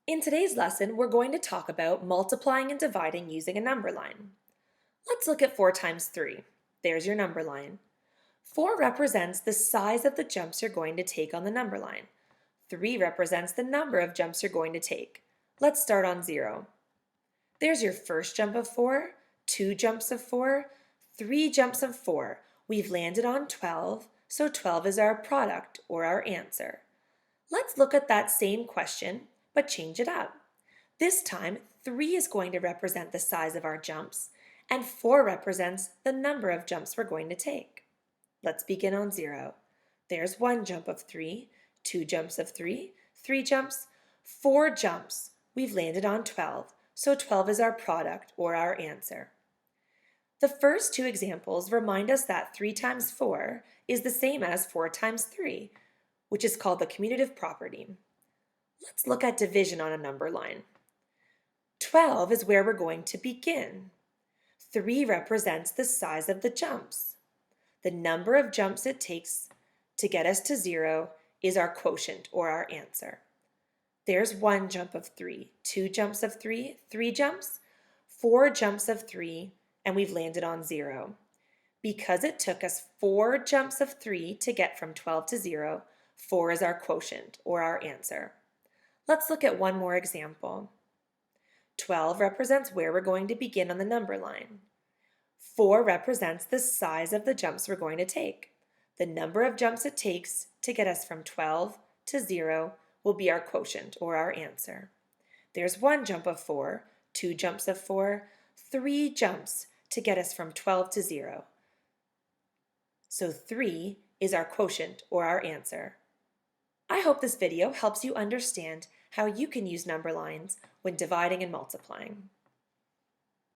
In today's lesson, we're going to talk about multiplying and dividing using a number line. Let's look at 4 times 3. There's your number line. 4 represents the size of the jumps you're going to take on the number line. 3 represents the number of jumps you're going to take. Let's start on 0. There's your first jump of 4, 2 jumps of 4, 3 jumps of 4. We've landed on 12, so 12 is our product or our answer. Let's look at that same question, but change it up. This time, 3 is going to represent the size of our jumps, and 4 represents the number of jumps we're going to take. Let's begin on 0. There's 1 jump of 3, 2 jumps of 3, 3 jumps, 4 jumps. We've landed on 12, so 12 is our product or our answer. The first 2 examples remind us that 3 times 4 is the same as 4 times 3, which is called the commutative property. Let's look at division on a number line. 12 is where we're going to begin. 3 represents the size of the jumps. The number of jumps it takes to get us to 0 is our quotient or our answer. There's 1 jump of 3, 2 jumps of 3, 3 jumps, 4 jumps of 3, and we've landed on 0. Because it took us 4 jumps of 3 to get from 12 to 0, 4 is our quotient or our answer. Let's look at one more example. 12 represents where we're going to begin on the number line. 4 represents the size of the jumps we're going to take. The number of jumps it takes to get us from 12 to 0 will be our quotient or our answer. There's 1 jump of 4, 2 jumps of 4, 3 jumps to get us from 12 to 0. So 3 is our quotient or our answer. I hope this video helps you understand how you can use number lines when dividing and multiplying.